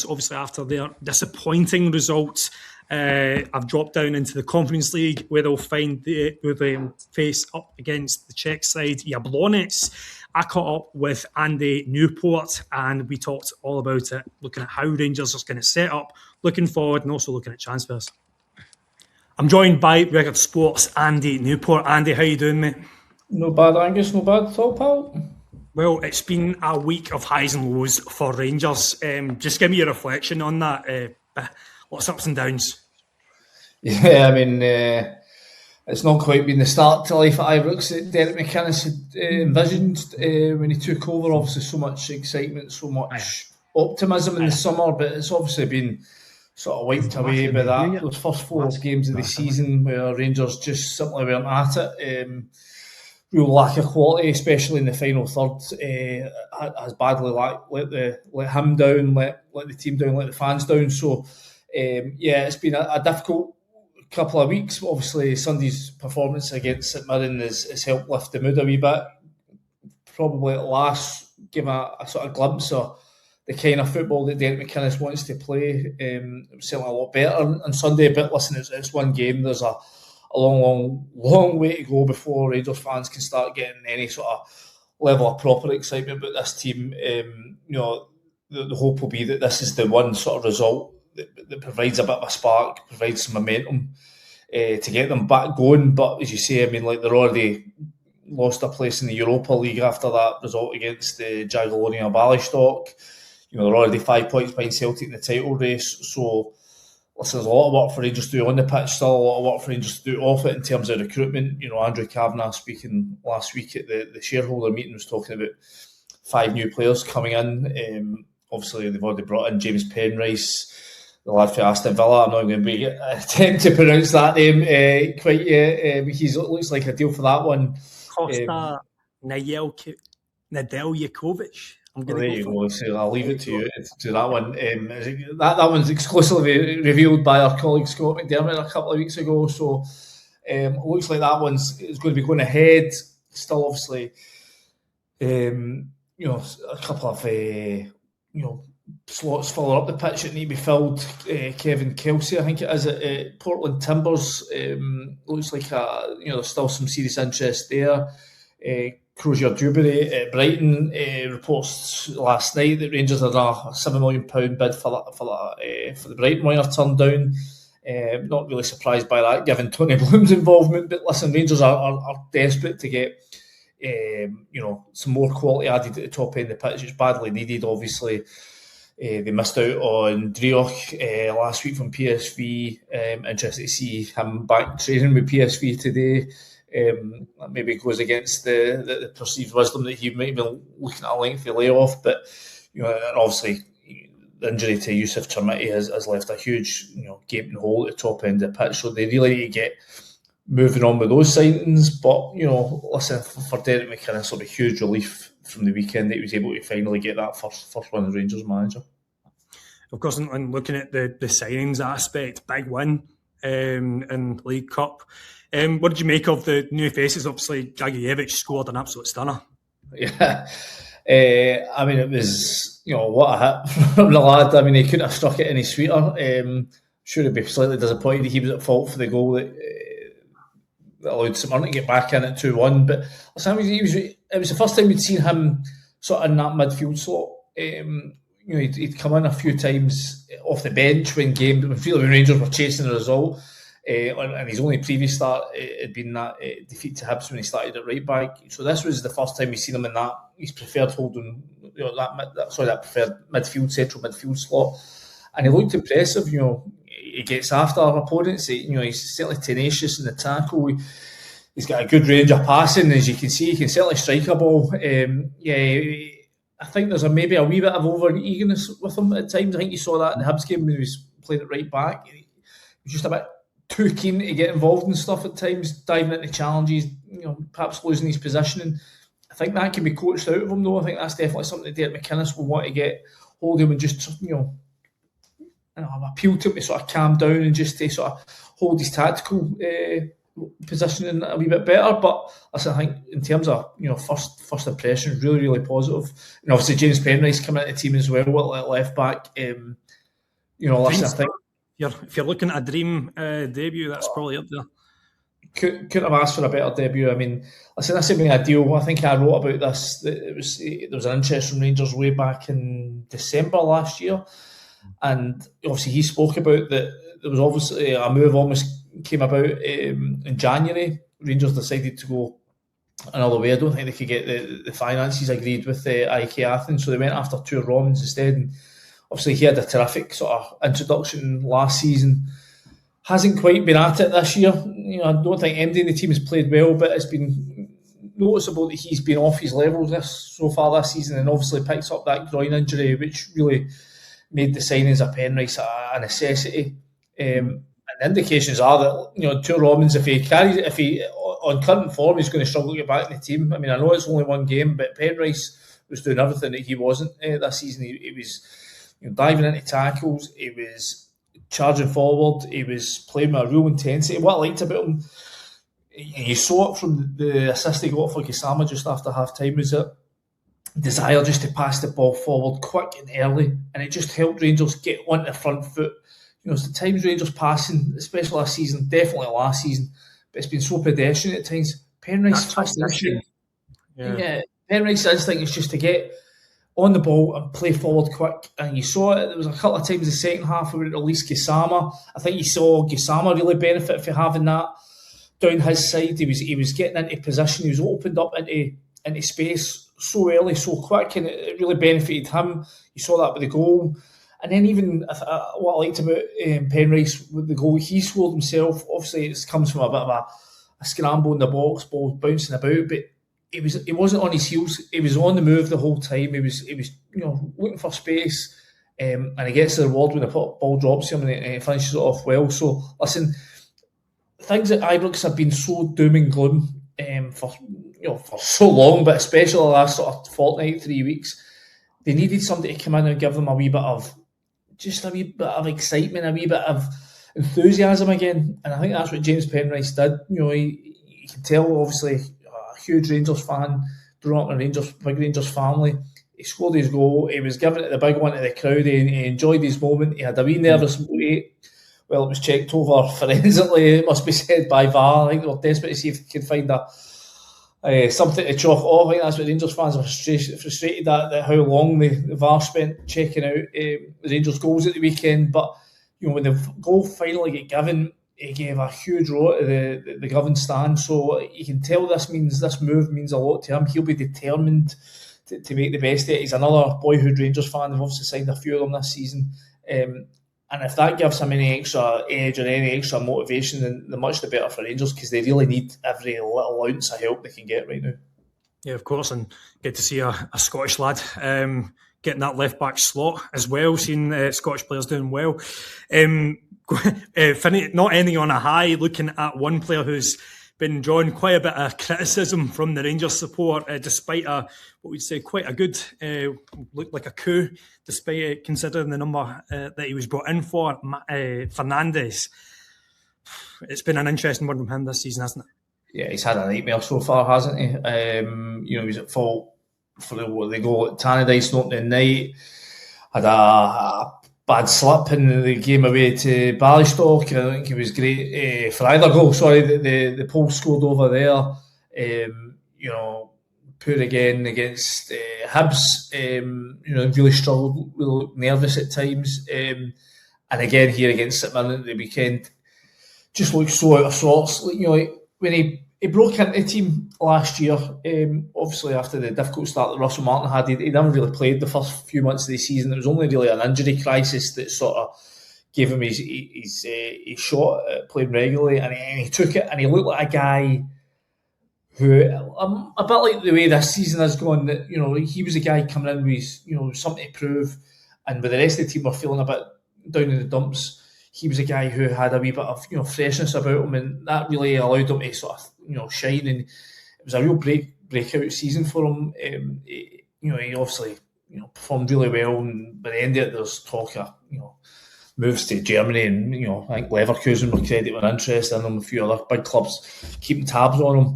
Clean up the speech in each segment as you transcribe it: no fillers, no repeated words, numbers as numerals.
obviously after their disappointing results, I've dropped down into the Conference League where they'll face up against the Czech side, Jablonec. I caught up with Andy Newport and we talked all about it, looking at how Rangers are going to set up, looking forward and also looking at transfers. I'm joined by Record Sports' Andy Newport. Andy, how you doing, mate? No bad, Angus, no bad at all, pal. Well, it's been a week of highs and lows for Rangers. Just give me your reflection on that. Lots of ups and downs. Yeah, I mean, it's not quite been the start to life at Ibrox that Derek McInnes had envisioned when he took over. Obviously, so much excitement, so much optimism in the summer, but it's obviously been sort of wiped away by those first 4 games of the season where Rangers just simply weren't at it. Real lack of quality, especially in the final third, has badly let him down, let the team down, let the fans down. So, it's been a difficult couple of weeks. Obviously, Sunday's performance against St Mirren has helped lift the mood a wee bit. Probably at last give a sort of glimpse of the kind of football that Derek McInnes wants to play. It was certainly a lot better on Sunday, but listen, it's one game. There's a long way to go before Rangers fans can start getting any sort of level of proper excitement about this team. The hope will be that this is the one sort of result that provides a bit of a spark, provides some momentum to get them back going. But as you say, I mean, like they're already lost a place in the Europa League after that result against the Jagiellonia Bialystok. They're already 5 points behind Celtic in the title race. So, listen, there's a lot of work for Rangers to do on the pitch, still a lot of work for Rangers to do off it in terms of recruitment. Andrew Kavanagh speaking last week at the shareholder meeting was talking about 5 new players coming in. Obviously, they've already brought in James Penrice, the lad for Aston Villa. I'm not going to attempt to pronounce that name quite yet. He looks like a deal for that one. Costa Nedeljkovic. There you go. So I'll leave it to you to that one. That one's exclusively revealed by our colleague Scott McDermott a couple of weeks ago. So it looks like that one's going to be going ahead. Still, obviously, a couple of slots further up the pitch that need to be filled. Kevin Kelsey, I think it is at Portland Timbers. Looks like there's still some serious interest there. Crozier Dewberry at Brighton reports last night that Rangers had a £7 million bid for the Brighton winger turned down. Not really surprised by that, given Tony Bloom's involvement. But listen, Rangers are desperate to get some more quality added at the top end of the pitch. It's badly needed, obviously. They missed out on Drioch last week from PSV. Interested to see him back training with PSV today. Maybe goes against the perceived wisdom that he might be looking at a lengthy layoff, but and obviously the injury to Yusuf Chermiti has left a huge gaping hole at the top end of the pitch. So they really need to get moving on with those signings. But listen, for Derek McInnes, it'll be a huge relief from the weekend that he was able to finally get that first one as Rangers manager. Of course, and looking at the signings aspect, big win in League Cup. What did you make of the new faces? Obviously, Dragicevic scored an absolute stunner. Yeah. I mean, it was, what a hit from the lad. I mean, he couldn't have struck it any sweeter. Sure, he'd be slightly disappointed he was at fault for the goal that allowed St Mirren to get back in at 2-1. But it was the first time we'd seen him sort of in that midfield slot. He'd come in a few times off the bench when Rangers were chasing the result. And his only previous start had been that defeat to Hibs when he started at right back. So this was the first time we've seen him in that his preferred holding, that preferred central midfield slot, and he looked impressive. He gets after our opponents. He's certainly tenacious in the tackle. He's got a good range of passing, as you can see. He can certainly strike a ball. I think there's maybe a wee bit of over eagerness with him at times. I think you saw that in the Hibs game when he was playing at right back. He was just a bit too keen to get involved in stuff at times, diving into challenges, perhaps losing his positioning. I think that can be coached out of him, though. I think that's definitely something that Derek McInnes will want to get hold of him and just, appeal to him to sort of calm down and just to sort of hold his tactical positioning a wee bit better. But listen, I think in terms of first impressions, really positive. And obviously James Penrice coming into the team as well at left back. Listen, I think if you're looking at a dream debut, that's probably up there. Couldn't have asked for a better debut. I mean, listen, this has been a deal. I think I wrote about this. There was an interest from Rangers way back in December last year, and obviously he spoke about that. There was obviously a move almost came about in January. Rangers decided to go another way. I don't think they could get the finances agreed with IK Athens, so they went after Ture Romans instead. And obviously he had a terrific sort of introduction last season. Hasn't quite been at it this year. I don't think MD in the team has played well, but it's been noticeable that he's been off his level so far this season, and obviously picks up that groin injury, which really made the signings of Penrice a necessity. And the indications are that Ture Romans, if he on current form, he's going to struggle to get back in the team. I mean, I know it's only one game, but Penrice was doing everything that he wasn't this season. He was diving into tackles. He was charging forward. He was playing with a real intensity. What I liked about him, you saw it from the assist he got for Gisama just after half time, was that desire just to pass the ball forward quick and early, and it just helped Rangers get on the front foot. The times Rangers passing, especially last season, definitely last season, but it's been so pedestrian at times. Penrice's first instinct, Penrice's instinct is just to get on the ball and play forward quick, and you saw it. There was a couple of times in the second half where it released Gisama. I think you saw Gisama really benefit for having that down his side. He was getting into position. He was opened up into space so early, so quick, and it really benefited him. You saw that with the goal. And then even what I liked about Penrice with the goal he scored himself, obviously it comes from a bit of a scramble in the box, ball bouncing about, but he wasn't on his heels. He was on the move the whole time. He was looking for space, and he gets the reward when the ball drops him, and he finishes it off well. So listen, things at Ibrox have been so doom and gloom for so long, but especially the last sort of fortnight, 3 weeks. They needed somebody to come in and give them a wee bit of excitement, a wee bit of enthusiasm again, and I think that's what James Penrice did. You can tell, obviously, a huge Rangers fan, growing up in a big Rangers family. He scored his goal. He was giving it the big one to the crowd. He enjoyed his moment. He had a wee nervous wait. Well, it was checked over forensically, it must be said, by VAR. I think they were desperate to see if they could find something to chalk off. I think that's what Rangers fans are frustrated at how long the VAR spent checking out the Rangers goals at the weekend. But when the goal finally got given, he gave a huge roar to the Govan stand. So you can tell this move means a lot to him. He'll be determined to make the best of it. He's another boyhood Rangers fan. They've obviously signed a few of them this season. And if that gives him any extra edge or any extra motivation, then the much the better for Rangers, because they really need every little ounce of help they can get right now. Yeah, of course, and get to see a Scottish lad getting that left back slot as well, seeing Scottish players doing well. Not ending on a high, looking at one player who's been drawing quite a bit of criticism from the Rangers support, despite what we'd say quite a good, looked like a coup, despite considering the number that he was brought in for, Fernandes. It's been an interesting one from him this season, hasn't it? Yeah, he's had a nightmare so far, hasn't he? He was at fault for the goal at Tannadice opening night. Had a bad slip in the game away to Ballystock. I think he was great for either goal. Sorry, the Pole scored over there. Poor again against Hibs. Really struggled, really nervous at times. And again here against St Mirren at the weekend, just looked so out of sorts. When he broke into the team last year, obviously after the difficult start that Russell Martin had, he never really played the first few months of the season. It was only really an injury crisis that sort of gave him his shot at playing regularly, and he took it, and he looked like a guy who, a bit like the way this season has gone, that he was a guy coming in with something to prove, and with the rest of the team were feeling a bit down in the dumps. He was a guy who had a wee bit of freshness about him, and that really allowed him to sort of shine. And it was a real breakout season for him. He obviously performed really well, and by the end of it, there's talk of moves to Germany, and I think Leverkusen were interested in him. A few other big clubs keeping tabs on him.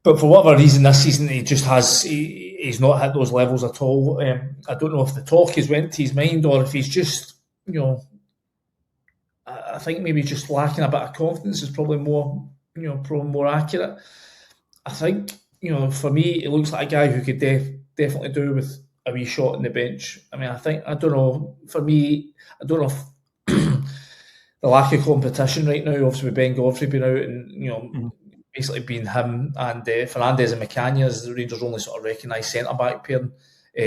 But for whatever reason, this season he's not hit those levels at all. I don't know if the talk has went to his mind or if he's just, I think maybe just lacking a bit of confidence is probably more accurate. I think, for me, it looks like a guy who could definitely do with a wee shot on the bench. I mean, I don't know if the lack of competition right now, obviously with Ben Godfrey being out and, basically being him and Fernandes and McCann as the Rangers' only sort of recognised centre-back pairing,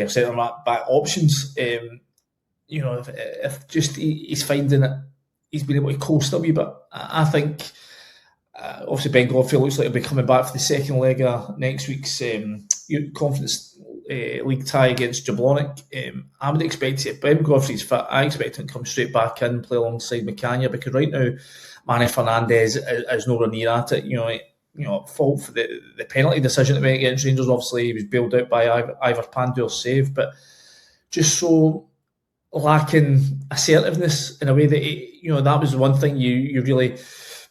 centre-back options. If just he's finding it, he's been able to coast a wee bit. I think, obviously Ben Godfrey looks like he'll be coming back for the second leg of next week's Conference League tie against Jablonec. I would expect if Ben Godfrey's fit, I expect him to come straight back in, play alongside McCann, because right now Manny Fernandes is nowhere near at it. Fault for the penalty decision to make against Rangers. Obviously, he was bailed out by Ivor Pandur's save, but just so lacking assertiveness in a way that that was the one thing you really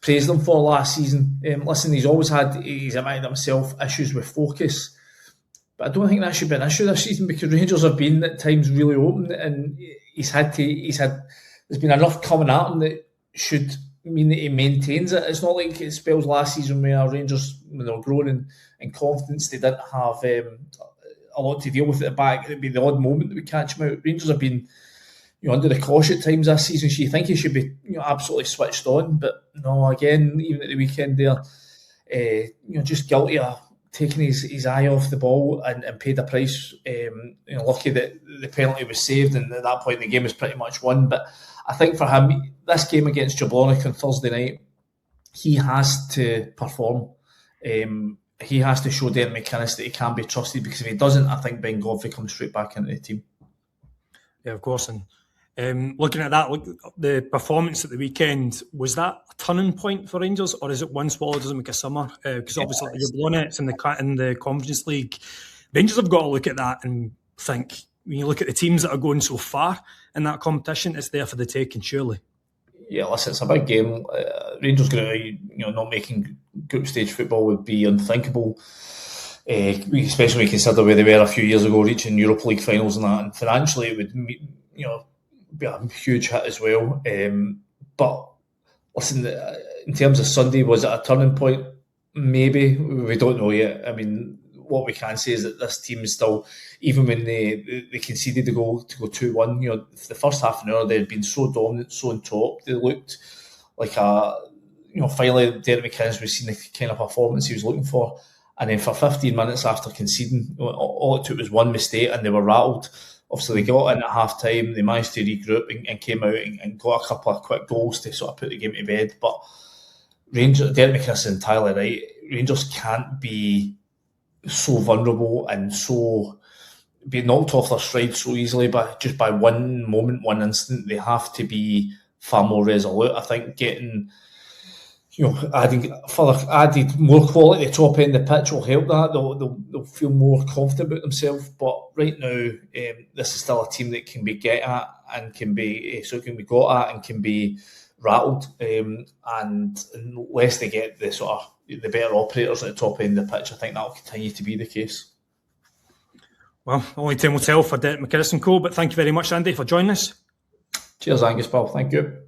praised him for last season. Listen, he's admitted himself issues with focus, but I don't think that should be an issue this season because Rangers have been at times really open, and there's been enough coming at him that should mean that he maintains it. It's not like it spells last season where Rangers, when they were growing in confidence, they didn't have a lot to deal with at the back. It'd be the odd moment that we catch him out. Rangers have been under the cosh at times this season, so you think he should be absolutely switched on, but no, again, even at the weekend there, just guilty of taking his eye off the ball and paid the price. Lucky that the penalty was saved, and at that point the game was pretty much won. But I think for him, this game against Jablonec on Thursday night, he has to perform. He has to show Derek McInnes that he can be trusted, because if he doesn't, I think Ben Godfrey comes straight back into the team. Yeah, of course. And looking at that, the performance at the weekend, was that a turning point for Rangers, or is it one swallow doesn't make a summer? Because obviously you've won it in the Conference League. Rangers have got to look at that and think, when you look at the teams that are going so far in that competition, it's there for the taking, surely. Yeah, listen, it's a big game. Rangers going to, not making group stage football would be unthinkable. Especially when you consider where they were a few years ago, reaching Europa League finals and that. And financially, it would, be a huge hit as well. But listen, in terms of Sunday, was it a turning point? Maybe. We don't know yet. I mean, what we can say is that this team is still, even when they conceded the goal to go 2-1, the first half an hour they had been so dominant, so on top. They looked like finally Derek McInnes was seeing the kind of performance he was looking for. And then for 15 minutes after conceding, all it took was one mistake and they were rattled. Obviously, they got in at half-time, they managed to regroup and came out and got a couple of quick goals to sort of put the game to bed. But Derek McInnes is entirely right. Rangers can't be so vulnerable and so be knocked off their stride so easily just by one moment, one instant. They have to be far more resolute. I think getting... added more quality at the top end of the pitch will help that. They'll feel more confident about themselves. But right now, this is still a team that can be got at and can be rattled. And unless they get the better operators at the top end of the pitch, I think that will continue to be the case. Well, only time will tell for Derek McInnes and co. But thank you very much, Andy, for joining us. Cheers, Angus, pal. Thank you.